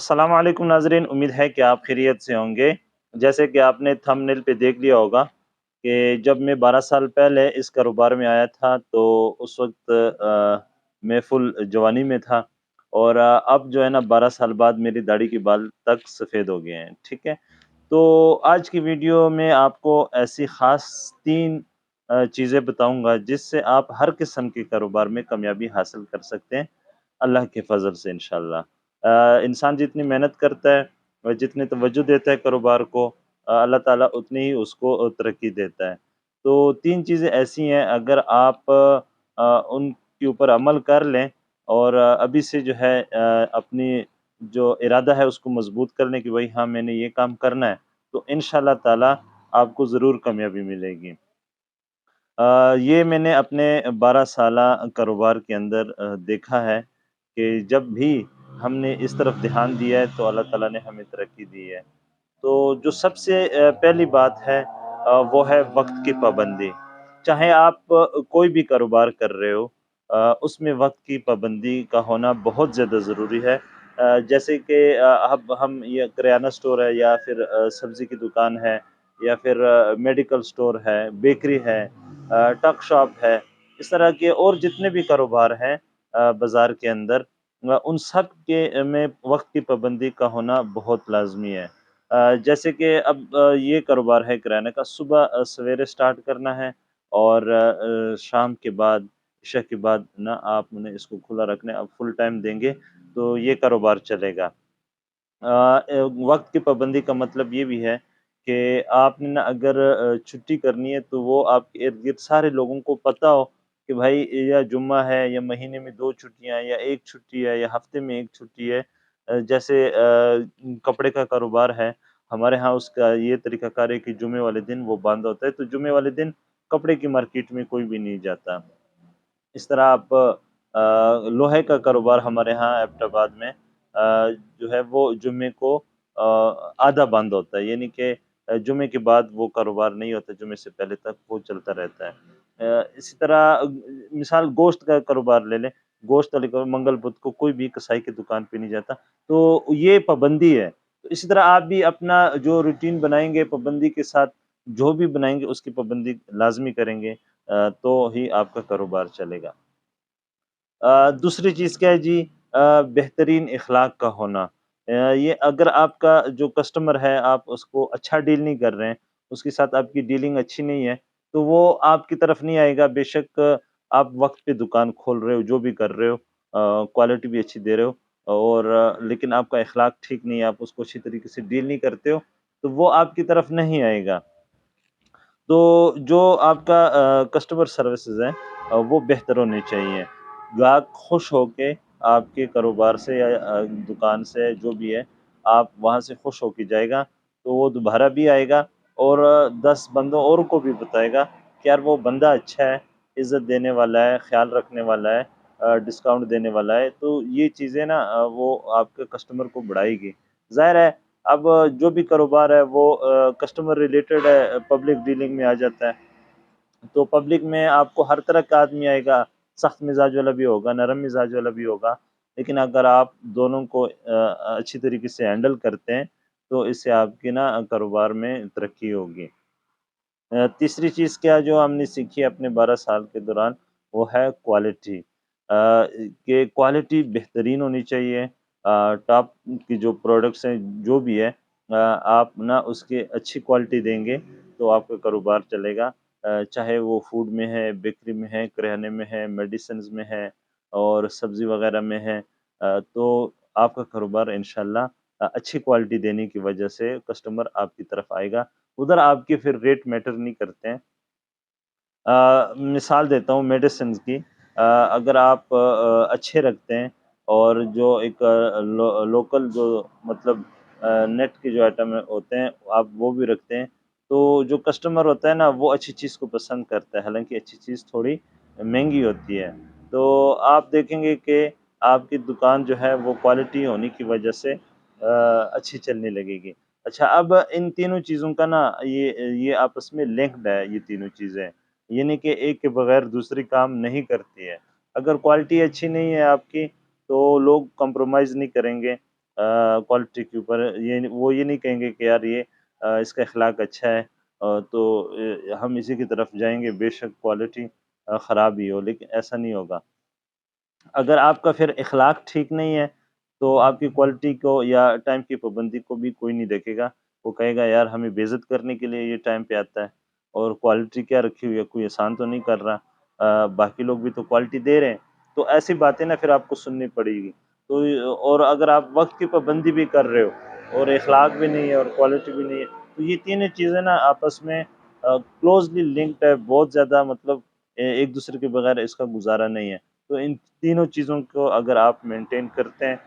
अस्सलाम वालेकुम नाज़रीन, उम्मीद है कि आप खैरियत से होंगे। जैसे कि आपने थंबनेल पे देख लिया होगा कि जब मैं 12 साल पहले इस कारोबार में आया था तो उस वक़्त मैं फुल जवानी में था और अब जो है ना 12 साल बाद मेरी दाढ़ी के बाल तक सफ़ेद हो गए हैं, ठीक है? तो आज की वीडियो में आपको ऐसी ख़ास 3 चीज़ें बताऊँगा जिससे आप हर किस्म के कारोबार में कामयाबी हासिल कर सकते हैं, अल्लाह के फ़ज़ल से इंशाअल्लाह। इंसान जितनी मेहनत करता है और जितनी तवज्जो देता है कारोबार को अल्लाह ताला उतनी ही उसको तरक्की देता है। तो 3 चीज़ें ऐसी हैं अगर आप उनके ऊपर अमल कर लें और अभी से जो है अपनी जो इरादा है उसको मज़बूत कर लें कि भई हाँ, मैंने ये काम करना है, तो इंशाअल्लाह ताला आपको ज़रूर कामयाबी मिलेगी। ये मैंने अपने 12 साला कारोबार के अंदर देखा है कि जब भी हमने इस तरफ ध्यान दिया है तो अल्लाह ताला ने हमें तरक्की दी है। तो जो सबसे पहली बात है वो है वक़्त की पाबंदी। चाहे आप कोई भी कारोबार कर रहे हो उसमें वक़्त की पाबंदी का होना बहुत ज़्यादा ज़रूरी है। जैसे कि अब हम ये किराना स्टोर है या फिर सब्ज़ी की दुकान है या फिर मेडिकल स्टोर है, बेकरी है, टक शॉप है, इस तरह के और जितने भी कारोबार हैं बाज़ार के अंदर उन सब के में वक़्त की पाबंदी का होना बहुत लाज़मी है। जैसे कि अब ये कारोबार है किराने का, सुबह सवेरे स्टार्ट करना है और शाम के बाद, इशा के बाद ना आपने इसको खुला रखना है, आप फुल टाइम देंगे, तो ये कारोबार चलेगा। वक़्त की पाबंदी का मतलब ये भी है कि आपने ना अगर छुट्टी करनी है तो वो आपके इर्द-गिर्द सारे लोगों को पता हो कि भाई या जुम्मा है या महीने में 2 छुट्टियाँ या 1 छुट्टी है या हफ़्ते में 1 छुट्टी है। जैसे कपड़े का कारोबार है, हमारे यहाँ उसका ये तरीक़ाकार है कि जुम्मे वाले दिन वो बंद होता है, तो जुम्मे वाले दिन कपड़े की मार्केट में कोई भी नहीं जाता। इस तरह आप लोहे का कारोबार हमारे यहाँ एबटाबाद में जो है वो जुम्मे को आधा बंद होता है, यानी कि जुम्मे के बाद वो कारोबार नहीं होता, जुम्मे से पहले तक वो चलता रहता है। इसी तरह मिसाल गोश्त का कारोबार ले लें, गोश्त वाले को मंगल बुध को कोई भी कसाई की दुकान पे नहीं जाता, तो ये पाबंदी है। तो इसी तरह आप भी अपना जो रूटीन बनाएँगे पाबंदी के साथ, जो भी बनाएँगे उसकी पाबंदी लाज़मी करेंगे तो ही आपका कारोबार चलेगा। दूसरी चीज़ क्या है जी बेहतरीन इख़लाक़ का होना। ये अगर आपका जो कस्टमर है आप उसको अच्छा डील नहीं कर रहे हैं, उसके साथ आपकी डीलिंग अच्छी नहीं है, तो वो आपकी तरफ नहीं आएगा बेशक आप वक़्त पे दुकान खोल रहे हो, जो भी कर रहे हो क्वालिटी भी अच्छी दे रहे हो और लेकिन आपका इख़लाक़ ठीक नहीं है, आप उसको अच्छी तरीके से डील नहीं करते हो, तो वो आपकी तरफ नहीं आएगा। तो जो आपका कस्टमर सर्विसेज़ है वो बेहतर होनी चाहिए। ग्राहक खुश होके आपके कारोबार से या दुकान से जो भी है, आप वहाँ से खुश होके जाएगा, तो वो दोबारा भी आएगा और 10 बंदों और को भी बताएगा कि यार वो बंदा अच्छा है, इज़्ज़त देने वाला है, ख़्याल रखने वाला है डिस्काउंट देने वाला है। तो ये चीज़ें ना वो आपके कस्टमर को बढ़ाएगी। ज़ाहिर है अब जो भी कारोबार है वो कस्टमर रिलेटेड है, पब्लिक डीलिंग में आ जाता है। तो पब्लिक में आपको हर तरह का आदमी आएगा, सख्त मिजाज वाला भी होगा, नरम मिजाज वाला भी होगा। लेकिन अगर आप दोनों को अच्छी तरीके से हैंडल करते हैं, तो इससे आपकी ना कारोबार में तरक्की होगी। तीसरी चीज़ क्या जो हमने सीखी है अपने 12 साल के दौरान, वो है क्वालिटी। कि क्वालिटी बेहतरीन होनी चाहिए। टॉप की जो प्रोडक्ट्स हैं, जो भी है आप ना उसकी अच्छी क्वालिटी देंगे, तो आपका कारोबार चलेगा। चाहे वो फूड में है, बेकरी में है, किराने में है, मेडिसिन्स में है और सब्ज़ी वग़ैरह में है। तो आपका कारोबार इंशाअल्लाह अच्छी क्वालिटी देने की वजह से कस्टमर आपकी तरफ आएगा। उधर आपके फिर रेट मैटर नहीं करते हैं। मिसाल देता हूँ मेडिसिन्स की अगर आप अच्छे रखते हैं और जो एक लोकल जो मतलब नेट के जो आइटम होते हैं आप वो भी रखते हैं, तो जो कस्टमर होता है ना वो अच्छी चीज़ को पसंद करता है, हालाँकि अच्छी चीज़ थोड़ी महँगी होती है। तो आप देखेंगे कि आपकी दुकान जो है वो क्वालिटी होने की वजह से अच्छी चलने लगेगी। अच्छा अब इन तीनों चीज़ों का ना ये आपस में लिंक्ड है ये तीनों चीज़ें। ये नहीं कि एक के बगैर दूसरी काम नहीं करती है। अगर क्वालिटी अच्छी नहीं है आपकी, तो लोग कॉम्प्रोमाइज़ नहीं करेंगे क्वालिटी के ऊपर ये नहीं कहेंगे कि यार ये इसका अखलाक अच्छा है तो हम इसी की तरफ जाएँगे बेशक क्वालिटी ख़राब ही हो, लेकिन ऐसा नहीं होगा। अगर आपका फिर इखलाक ठीक नहीं है, तो आपकी क्वालिटी को या टाइम की पाबंदी को भी कोई नहीं देखेगा। वो कहेगा यार हमें बेइज़्ज़त करने के लिए ये टाइम पे आता है और क्वालिटी क्या रखी हुई है, कोई एहसान तो नहीं कर रहा। बाकी लोग भी तो क्वालिटी दे रहे हैं। तो ऐसी बातें ना फिर आपको सुननी पड़ेगी। तो और अगर आप वक़्त की पाबंदी भी कर रहे हो और इखलाक भी नहीं है और क्वालिटी भी नहीं है, तो ये तीनों चीज़ें ना आपस में क्लोज़ली लिंक्ड है, बहुत ज़्यादा मतलब एक-दूसरे के बगैर इसका गुज़ारा नहीं है। तो इन तीनों चीज़ों को अगर आप मेंटेन करते हैं,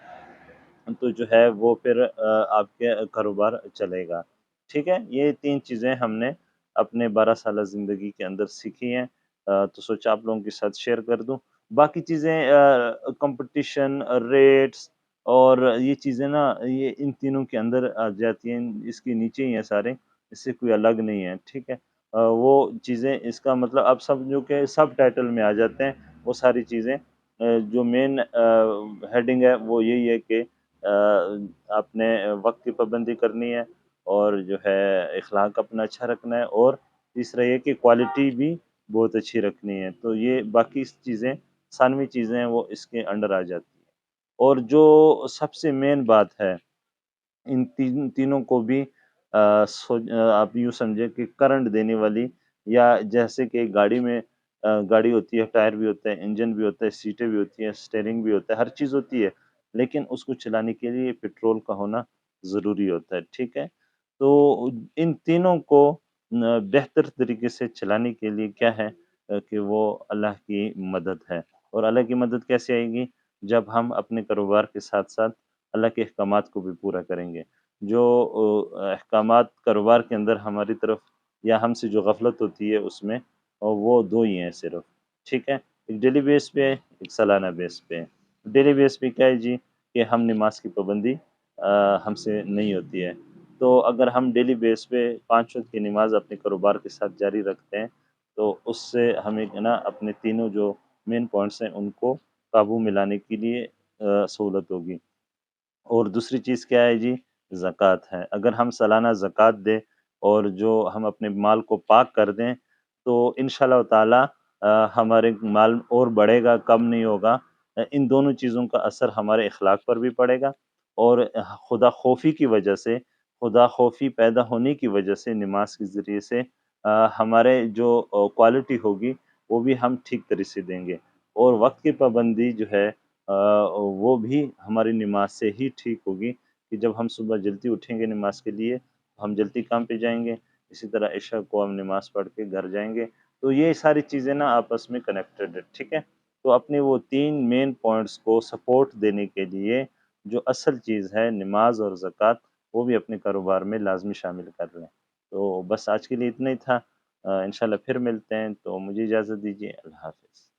तो जो है वो फिर आपके कारोबार चलेगा। ठीक है? ये 3 चीज़ें हमने अपने 12 साला ज़िंदगी के अंदर सीखी हैं। तो सोचा आप लोगों के साथ शेयर कर दूँ। बाकी चीज़ें कॉम्पिटिशन, रेट्स और ये चीज़ें ना ये इन तीनों के अंदर आ जाती हैं, इसके नीचे ही हैं सारे, इससे कोई अलग नहीं है। ठीक है? वो चीज़ें इसका मतलब आप समझो कि सब टाइटल में आ जाते हैं, वो सारी चीज़ें। जो मेन हेडिंग है वो यही है कि आपने वक़्त की पाबंदी करनी है और जो है इख़लाक़ अपना अच्छा रखना है और तीसरा ये कि क्वालिटी भी बहुत अच्छी रखनी है। तो ये बाकी चीज़ें सानवी चीज़ें हैं वो इसके अंडर आ जाती हैं। और जो सबसे मेन बात है इन तीनों को भी आप यूँ समझें कि करंट देने वाली या जैसे कि गाड़ी में गाड़ी होती है, टायर भी होता है, इंजन भी होता है, सीटें भी होती हैं, स्टीयरिंग भी होता है, हर चीज़ होती है, लेकिन उसको चलाने के लिए पेट्रोल का होना ज़रूरी होता है, ठीक है? तो इन तीनों को बेहतर तरीके से चलाने के लिए क्या है कि वो अल्लाह की मदद है और अल्लाह की मदद कैसे आएगी? जब हम अपने कारोबार के साथ-साथ अल्लाह के अहकामात को भी पूरा करेंगे। जो अहकामात कारोबार के अंदर हमारी तरफ या हमसे जो गफ़लत होती है उसमें वो 2 ही हैं सिर्फ़, ठीक है? एक डेली बेस पे है, एक सालाना बेस पे है। डेली बेस पे क्या है जी कि हम नमाज़ की पाबंदी हमसे नहीं होती है। तो अगर हम डेली बेस पे 5 वक़्त की नमाज़ अपने कारोबार के साथ जारी रखते हैं, तो उससे हमें ना अपने तीनों जो मेन पॉइंट्स हैं उनको काबू में लाने के लिए सहूलत होगी। और दूसरी चीज़ क्या है जी? ज़कात है। अगर हम सालाना ज़कात दें और जो हम अपने माल को पाक कर दें, तो इंशाअल्लाह ताला हमारे माल और बढ़ेगा, कम नहीं होगा। इन दोनों चीज़ों का असर हमारे अख़लाक पर भी पड़ेगा और खुदा खौफ़ी की वजह से, खुदा खौफ़ी पैदा होने की वजह से नमाज़ के ज़रिए से हमारे जो क्वालिटी होगी, वो भी हम ठीक तरह से देंगे और वक़्त की पाबंदी जो है वो भी हमारी नमाज़ से ही ठीक होगी कि जब हम सुबह जल्दी उठेंगे नमाज़ के लिए, हम जल्दी काम पे जाएँगे, इसी तरह इशा को हम नमाज़ पढ़ के घर जाएँगे। तो ये सारी चीज़ें ना आपस में कनेक्टेड है, ठीक है? तो अपने वो 3 मेन पॉइंट्स को सपोर्ट देने के लिए जो असल चीज़ है नमाज़ और ज़कात, वो भी अपने कारोबार में लाज़मी शामिल कर लें। तो बस आज के लिए इतना ही था। इंशाअल्लाह फिर मिलते हैं, तो मुझे इजाज़त दीजिए। अल्लाह हाफ़िज़।